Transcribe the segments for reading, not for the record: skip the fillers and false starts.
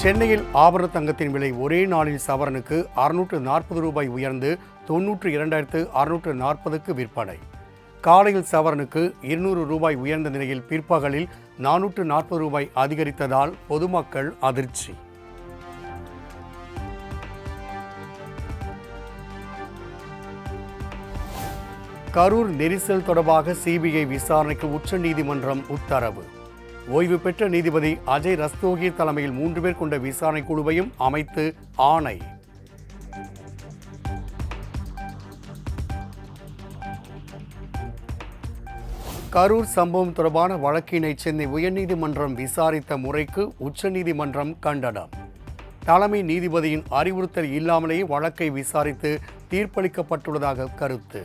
சென்னையில் ஆபரண தங்கத்தின் விலை ஒரே நாளில் சவரனுக்கு 640 ரூபாய் உயர்ந்து 92,640க்கு விற்பனை. காலையில் சவரனுக்கு 200 ரூபாய் உயர்ந்த நிலையில் பிற்பகலில் 440 ரூபாய் அதிகரித்ததால் பொதுமக்கள் அதிர்ச்சி. கரூர் நெரிசல் தொடர்பாக சிபிஐ விசாரணைக்கு உச்சநீதிமன்றம் உத்தரவு. ஓய்வு பெற்ற நீதிபதி அஜய் ரஸ்தோகி தலைமையில் 3 பேர் கொண்ட விசாரணை குழுவையும் அமைத்து ஆணை. கரூர் சம்பவம் தொடர்பான வழக்கினை சென்னை உயர்நீதிமன்றம் விசாரித்த முறைக்கு உச்சநீதிமன்றம் கண்டனம். தலைமை நீதிபதியின் அறிவுறுத்தல் இல்லாமலேயே வழக்கை விசாரித்து தீர்ப்பளிக்கப்பட்டுள்ளதாக கருத்து.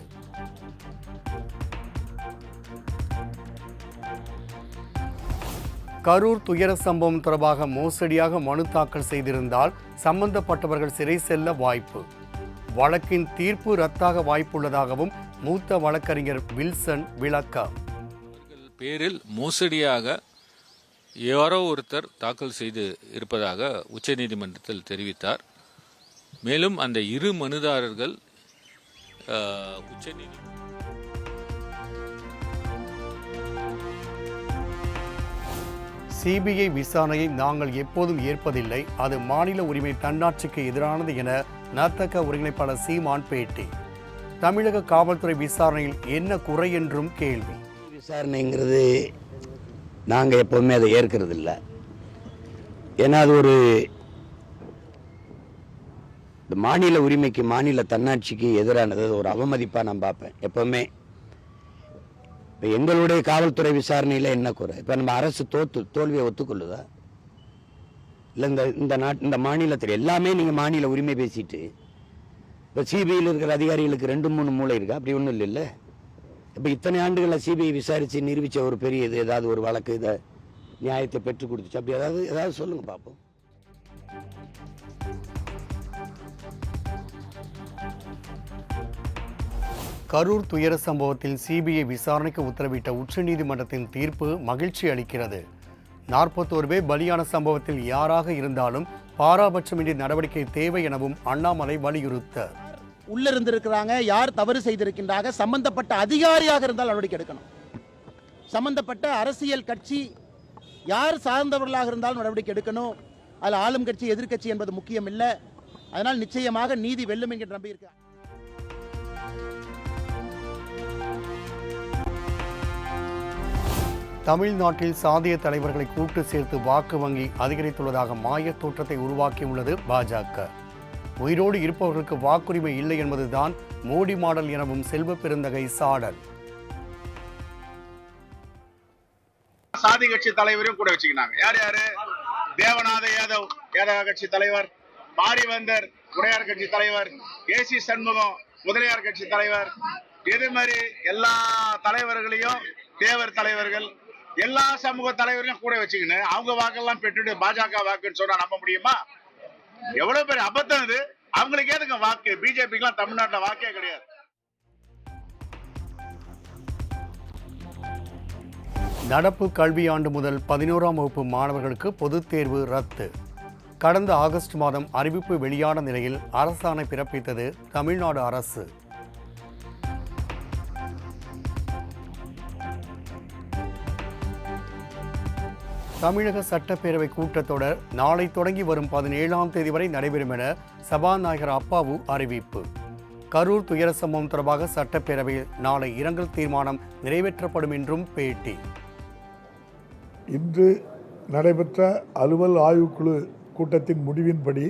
கரூர் துயர சம்பவம் தொடர்பாக மோசடியாக மனு தாக்கல் செய்திருந்தால் சம்பந்தப்பட்டவர்கள் சிறை செல்ல வாய்ப்பு. வழக்கின் தீர்ப்பு ரத்தாக வாய்ப்புள்ளதாகவும் மூத்த வழக்கறிஞர் வில்சன் விளக்கம். பேரில் மோசடியாக யாரோ ஒருத்தர் தாக்கல் செய்து இருப்பதாக உச்சநீதிமன்றத்தில் தெரிவித்தார். மேலும் அந்த இரு மனுதாரர்கள் சிபிஐ விசாரணையை நாங்கள் எப்போதும் ஏற்பதில்லை, அது மாநில உரிமை தன்னாட்சிக்கு எதிரானது என நத்தக ஒருங்கிணைப்பாளர் சீமான் பேட்டி. தமிழக காவல்துறை விசாரணையில் என்ன குறை என்றும் கேள்வி. விசாரணைங்கிறது நாங்கள் எப்போதுமே அதை ஏற்கிறது இல்லை. ஏன்னா அது ஒரு மாநில உரிமைக்கு மாநில தன்னாட்சிக்கு எதிரானது, ஒரு அவமதிப்பாக நான் பார்ப்பேன் எப்போவுமே. இப்போ எங்களுடைய காவல்துறை விசாரணையில் என்ன குறை? இப்போ நம்ம அரசு தோல்வியை ஒத்துக்கொள்ளுதா? இல்லை இந்த மாநிலத்தில் எல்லாமே நீங்கள் மாநில உரிமை பேசிட்டு இப்போ சிபிஐயில் இருக்கிற அதிகாரிகளுக்கு 2-3 மூளை இருக்கா? அப்படி ஒன்றும் இல்லைல்ல. இப்போ இத்தனை ஆண்டுகளில் சிபிஐ விசாரித்து நிரூபித்த ஒரு பெரிய இது ஏதாவது ஒரு வழக்கு இதை நியாயத்தை பெற்றுக் கொடுத்துச்சு? அப்படி ஏதாவது சொல்லுங்கள் பார்ப்போம். கரூர் துயர சம்பவத்தில் சிபிஐ விசாரணைக்கு உத்தரவிட்ட உச்சநீதிமன்றத்தின் தீர்ப்பு மகிழ்ச்சி அளிக்கிறது. 41 பேர் பலியான சம்பவத்தில் யாராக இருந்தாலும் பாராபட்சமின்றி நடவடிக்கை தேவை எனவும் அண்ணாமலை வலியுறுத்த. உள்ள இருந்திருக்கிறாங்க, யார் தவறு செய்திருக்கின்றாங்க, சம்பந்தப்பட்ட அதிகாரியாக இருந்தால் நடவடிக்கை எடுக்கணும். சம்பந்தப்பட்ட அரசியல் கட்சி யார் சார்ந்தவர்களாக இருந்தாலும் நடவடிக்கை எடுக்கணும். அதில் ஆளும் கட்சி எதிர்கட்சி என்பது முக்கியம் இல்லை. அதனால் நிச்சயமாக நீதி வெல்லும் என்கிற நம்பி இருக்கு. தமிழ்நாட்டில் சாதிய தலைவர்களை கூட்டு சேர்த்து வாக்கு வங்கி அதிகரித்துள்ளதாக மாய தோற்றத்தை உருவாக்கியுள்ளது பாஜக. உயிரோடு இருப்பவர்களுக்கு வாக்குரிமை இல்லை என்பதுதான் மோடி மாடல் எனவும் செல்வ பெருந்தகை சாடல். சாதி கட்சி தலைவரையும் கூட வச்சுக்கினாங்க. யாரு? தேவநாத யாதவ கட்சி தலைவர், பாரிவந்தர் உடையார் கட்சி தலைவர், ஏசி சண்முகம் முதலியார் கட்சி தலைவர், இது மாதிரி எல்லா தலைவர்களையும் தேவர் தலைவர்கள் எல்லா சமூக தலைவரையும் கூட வச்சுக்கின்னு அவங்க வாக்கெல்லாம் பெற்றுட்டு பாஜக வாக்குன்னு சொன்னா நம்ப முடியுமா? எவ்வளவு பெரிய அபத்தம் இது. அவங்களுக்கு ஏதுங்க வாக்கு? பிஜேபிக்கு தமிழ்நாட்டில் வாக்கே கிடையாது. நடப்பு கல்வியாண்டு முதல் 11ஆம் வகுப்பு மாணவர்களுக்கு பொதுத் தேர்வு ரத்து. கடந்த ஆகஸ்ட் மாதம் அறிவிப்பு வெளியான நிலையில் அரசாணை பிறப்பித்தது தமிழ்நாடு அரசு. தமிழக சட்டப்பேரவை கூட்டத்தொடர் நாளை தொடங்கி வரும் 17ஆம் தேதி வரை நடைபெறும் என சபாநாயகர் அப்பாவு அறிவிப்பு. கரூர் துயர சம்பவம் தொடர்பாக சட்டப்பேரவையில் நாளை இரங்கல் தீர்மானம் நிறைவேற்றப்படும் என்றும் பேட்டி. இன்று நடைபெற்ற அலுவல் ஆய்வுக்குழு கூட்டத்தின் முடிவின்படி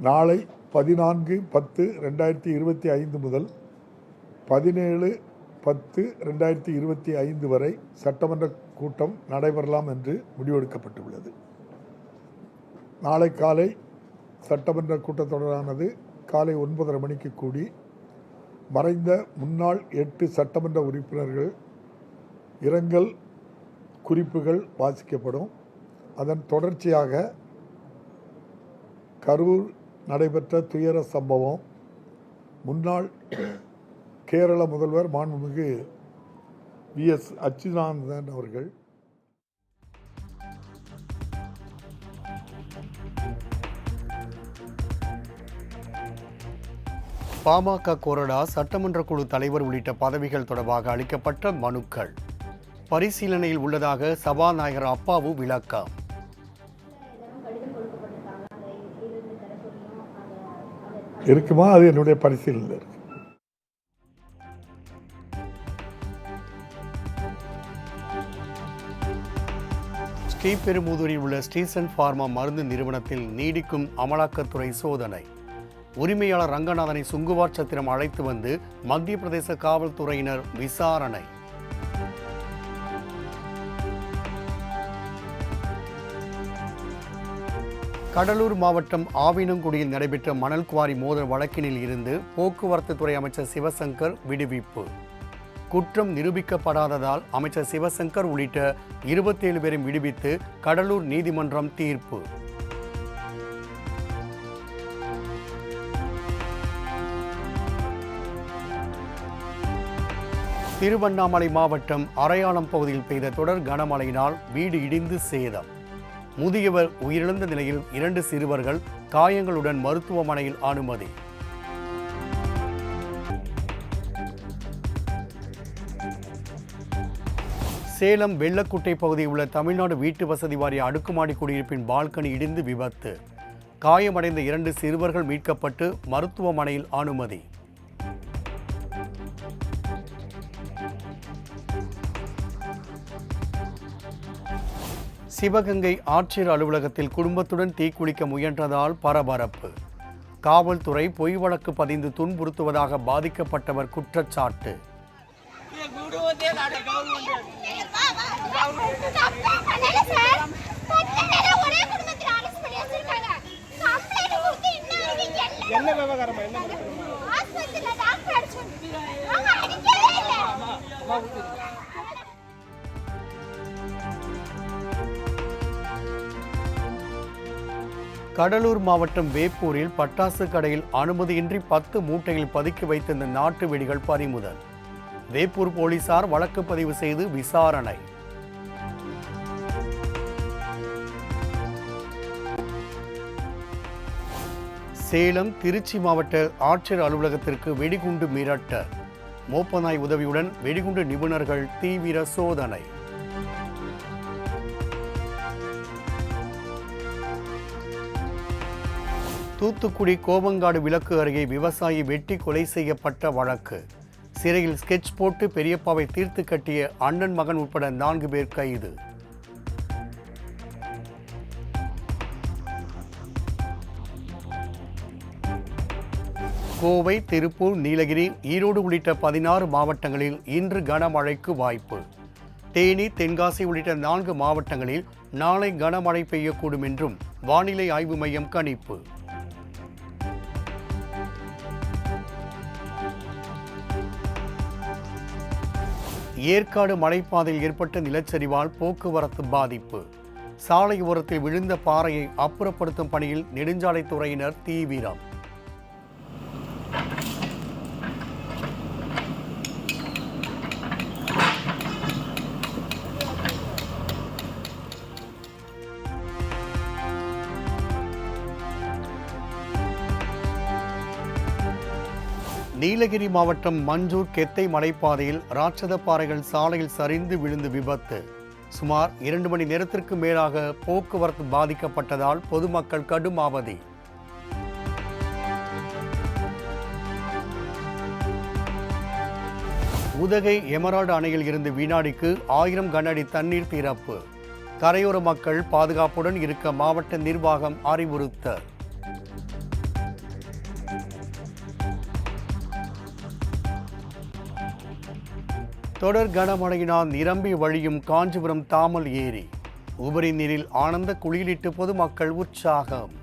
நாளை 14/10/2025 முதல் 17/10/2025 வரை சட்டமன்ற கூட்டம் நடைபெறலாம் என்று முடிவெடுக்கப்பட்டுள்ளது. நாளை காலை சட்டமன்ற கூட்டத்தொடரானது காலை 9:30 மணிக்கு கூடி மறைந்த முன்னாள் 8 சட்டமன்ற உறுப்பினர்கள் இரங்கல் குறிப்புகள் வாசிக்கப்படும். அதன் தொடர்ச்சியாக கரூர் நடைபெற்ற துயர சம்பவம், முன்னாள் கேரள முதல்வர் மாண்புமிகு விஎஸ் அச்சுதானந்தன் அவர்கள் பாமக கொறடா சட்டமன்ற குழு தலைவர் உள்ளிட்ட பதவிகள் தொடர்பாக அளிக்கப்பட்ட மனுக்கள் பரிசீலனையில் உள்ளதாக சபாநாயகர் அப்பாவு விளக்கம். இருக்குமா? அது என்னுடைய பரிசீலனை இருக்கு. ஸ்ரீபெரும்புதூரில் உள்ள ஸ்ரீசன் பார்மா மருந்து நிறுவனத்தில் நீடிக்கும் அமலாக்கத்துறை சோதனை. உரிமையாளர் ரங்கநாதனை சுங்குவார் சத்திரம் அழைத்து வந்து மத்திய பிரதேச காவல்துறையினர் விசாரணை. கடலூர் மாவட்டம் ஆவினங்குடியில் நடைபெற்ற மணல் குவாரி மோதல் வழக்கினில் இருந்து போக்குவரத்து துறை அமைச்சர் சிவசங்கர் விடுவிப்பு. குற்றம் நிரூபிக்கப்படாததால் அமைச்சர் சிவசங்கர் உள்ளிட்ட 27 பேரை விடுவித்து கடலூர் நீதிமன்றம் தீர்ப்பு. திருவண்ணாமலை மாவட்டம் அரையாளம் பகுதியில் பெய்த தொடர் கனமழையினால் வீடு இடிந்து சேதம். முதியவர் உயிரிழந்த நிலையில் 2 சிறுவர்கள் காயங்களுடன் மருத்துவமனையில் அனுமதி. சேலம் வெள்ளக்குட்டை பகுதியில் உள்ள தமிழ்நாடு வீட்டு வசதி வாரிய அடுக்குமாடி குடியிருப்பின் பால்கனி இடிந்து விபத்து. காயமடைந்த 2 சிறுவர்கள் மீட்கப்பட்டு மருத்துவமனையில் அனுமதி. சிவகங்கை ஆட்சியர் அலுவலகத்தில் குடும்பத்துடன் தீக்குளிக்க முயன்றதால் பரபரப்பு. காவல்துறை பொய் வழக்கு பதிந்து துன்புறுத்துவதாக பாதிக்கப்பட்டவர் குற்றச்சாட்டு. கடலூர் மாவட்டம் வேப்பூரில் பட்டாசு கடையில் அனுமதியின்றி 10 மூட்டையில் பதுக்கி வைத்திருந்த நாட்டு வெடிகள் பறிமுதல். வேப்பூர் போலீசார் வழக்கு பதிவு செய்து விசாரணை. சேலம் திருச்சி மாவட்ட ஆட்சியர் அலுவலகத்திற்கு வெடிகுண்டு மிரட்டல். மோப்பநாய் உதவியுடன் வெடிகுண்டு நிபுணர்கள் தீவிர சோதனை. தூத்துக்குடி கோபங்காடு விலக்கு அருகே விவசாயி வெட்டி கொலை செய்யப்பட்ட வழக்கு. சிறையில் ஸ்கெட்ச் போட்டு பெரியப்பாவை தீர்த்து கட்டிய அண்ணன் மகன் உட்பட 4 பேர் கைது. கோவை, திருப்பூர், நீலகிரி, ஈரோடு உள்ளிட்ட 16 மாவட்டங்களில் இன்று கனமழைக்கு வாய்ப்பு. தேனி, தென்காசி உள்ளிட்ட 4 மாவட்டங்களில் நாளை கனமழை பெய்யக்கூடும் என்றும் வானிலை ஆய்வு மையம் கணிப்பு. ஏற்காடு மலைப்பாதையில் ஏற்பட்ட நிலச்சரிவால் போக்குவரத்து பாதிப்பு. சாலை ஓரத்தில் விழுந்த பாறையை அப்புறப்படுத்தும் பணியில் நெடுஞ்சாலைத்துறையினர் தீவிரம். நீலகிரி மாவட்டம் மஞ்சூர் கெத்தை மலைப்பாதையில் ராட்சத பாறைகள் சாலையில் சரிந்து விழுந்து விபத்து. சுமார் 2 மணி நேரத்திற்கு மேலாக போக்குவரத்து பாதிக்கப்பட்டதால் பொதுமக்கள் கடும் அவதி. உதகை எமரால்டு அணையில் இருந்து வினாடிக்கு 1000 கன அடி தண்ணீர் திறப்பு. கரையோர மக்கள் பாதுகாப்புடன் இருக்க மாவட்ட நிர்வாகம் அறிவுறுத்தல். தொடர் கனமழையினால் நிரம்பி வழியும் காஞ்சிபுரம் தாமல் ஏரி. உபரி நீரில் ஆனந்த குளியலிட்டு பொதுமக்கள் உற்சாகம்.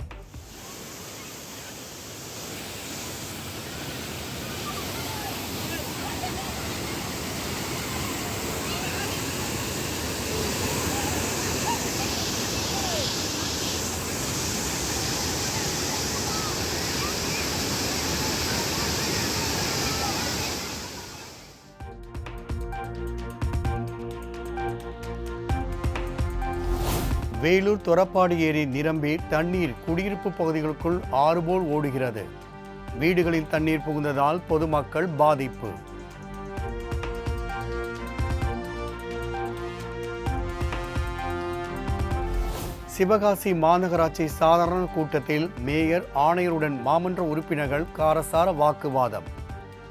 வேலூர் தொரப்பாடி ஏரி நிரம்பி தண்ணீர் குடியிருப்பு பகுதிகளுக்குள் ஆறு போல் ஓடுகிறது. வீடுகளில் தண்ணீர் புகுந்ததால் பொதுமக்கள் பாதிப்பு. சிவகாசி மாநகராட்சி சாதாரண கூட்டத்தில் மேயர் ஆணையருடன் மாமன்ற உறுப்பினர்கள் காரசார வாக்குவாதம்.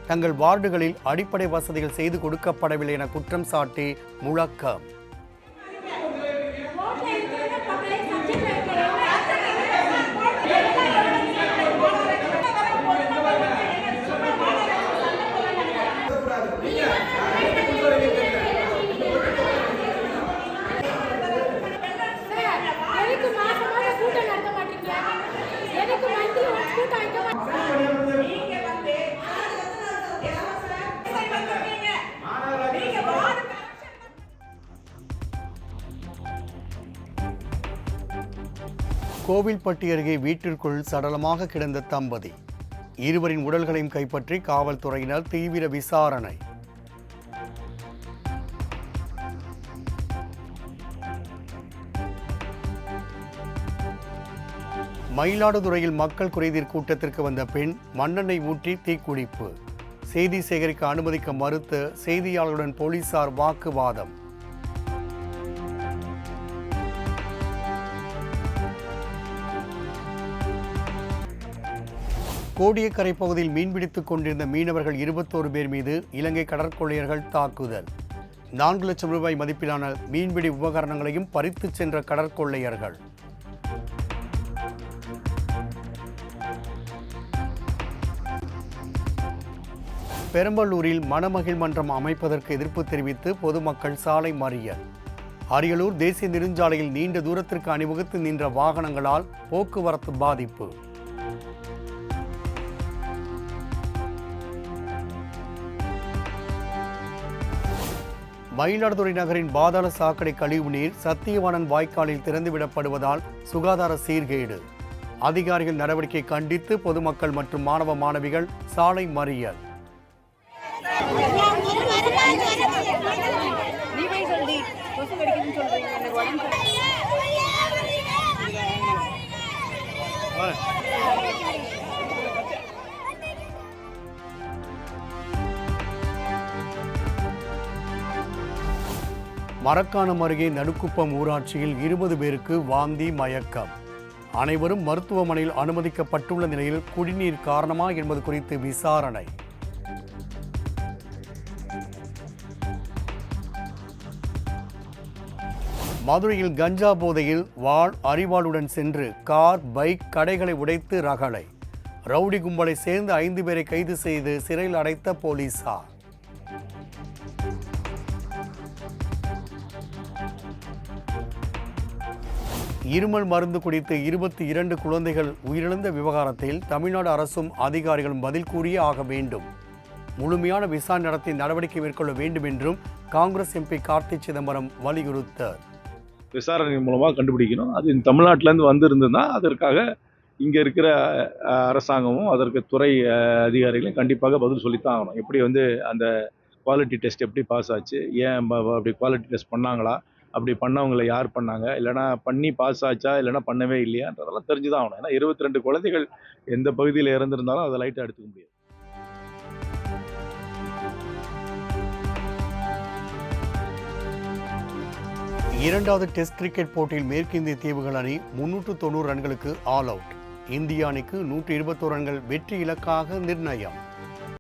தங்கள் வார்டுகளில் அடிப்படை வசதிகள் செய்து கொடுக்கப்படவில்லை என குற்றம் சாட்டி முழக்கம். கோவில்பட்டி அருகே வீட்டிற்குள் சடலமாக கிடந்த தம்பதி. இருவரின் உடல்களையும் கைப்பற்றி காவல்துறையினர் தீவிர விசாரணை. மயிலாடுதுறையில் மக்கள் குறைதீர் கூட்டத்திற்கு வந்த பெண் மண்ணெண்ணெய் ஊற்றி தீக்குளிப்பு. செய்தி சேகரிக்க அனுமதிக்க மறுத்து செய்தியாளர்களுடன் போலீசார் வாக்குவாதம். கோடியக்கரை பகுதியில் மீன்பிடித்துக் கொண்டிருந்த மீனவர்கள் 21 பேர் மீது இலங்கை கடற்கொள்ளையர்கள் தாக்குதல். 4 லட்சம் ரூபாய் மதிப்பிலான மீன்பிடி உபகரணங்களையும் பறித்துச் சென்ற கடற்கொள்ளையர்கள். பெரம்பலூரில் மணமகிழ் மன்றம் அமைப்பதற்கு எதிர்ப்பு தெரிவித்து பொதுமக்கள் சாலை மறியல். அரியலூர் தேசிய நெடுஞ்சாலையில் நீண்ட தூரத்திற்கு அணிவகுத்து நின்ற வாகனங்களால் போக்குவரத்து பாதிப்பு. மயிலாடுதுறை நகரின் பாதாள சாக்கடை கழிவுநீர் சத்தியவாணன் வாய்க்காலில் திறந்துவிடப்படுவதால் சுகாதார சீர்கேடு. அதிகாரிகள் நடவடிக்கை கண்டித்து பொதுமக்கள் மற்றும் மாணவ மாணவிகள் சாலை மறியல். மரக்காணம் அருகே நடுக்குப்பம் ஊராட்சியில் 20 பேருக்கு வாந்தி மயக்கம். அனைவரும் மருத்துவமனையில் அனுமதிக்கப்பட்டுள்ள நிலையில் குடிநீர் காரணமா என்பது குறித்து விசாரணை. மதுரையில் கஞ்சா போதையில் அரிவாளுடன் சென்று கார், பைக், கடைகளை உடைத்து ரகளை. ரவுடி கும்பலை சேர்ந்து 5 பேரை கைது செய்து சிறையில் அடைத்த போலீசார். இருமல் மருந்து குடித்து 22 குழந்தைகள் உயிரிழந்த விவகாரத்தில் தமிழ்நாடு அரசும் அதிகாரிகளும் பதில் கூறியே ஆக வேண்டும். முழுமையான விசாரணை நடத்தி நடவடிக்கை மேற்கொள்ள வேண்டும் என்றும் காங்கிரஸ் எம்பி கார்த்தி சிதம்பரம் வலியுறுத்தார். விசாரணை மூலமாக கண்டுபிடிக்கணும். அது தமிழ்நாட்டிலேருந்து வந்திருந்ததுன்னா அதற்காக இங்கே இருக்கிற அரசாங்கமும் அதற்கு துறை அதிகாரிகளும் கண்டிப்பாக பதில் சொல்லித்தான் ஆகணும். எப்படி அந்த குவாலிட்டி டெஸ்ட் எப்படி பாஸ் ஆச்சு, ஏன் அப்படி குவாலிட்டி டெஸ்ட் பண்ணாங்களா, அப்படி பண்ணவங்களை யார் பண்ணாங்க, இல்லைனா பண்ணி பாஸ் ஆச்சா இல்லைனா பண்ணவே இல்லையான்றதெல்லாம் தெரிஞ்சுதான் ஆகணும். ஏன்னா 22 குழந்தைகள் எந்த பகுதியில் இறந்துருந்தாலும் அதை லைட்டாக எடுத்துக்க முடியாது. இரண்டாவது டெஸ்ட் கிரிக்கெட் போட்டியில் மேற்கிந்திய தீவுகள் அணி 390 ரன்களுக்கு ஆல் அவுட். இந்திய அணிக்கு 121 ரன்கள் வெற்றி இலக்காக நிர்ணயம்.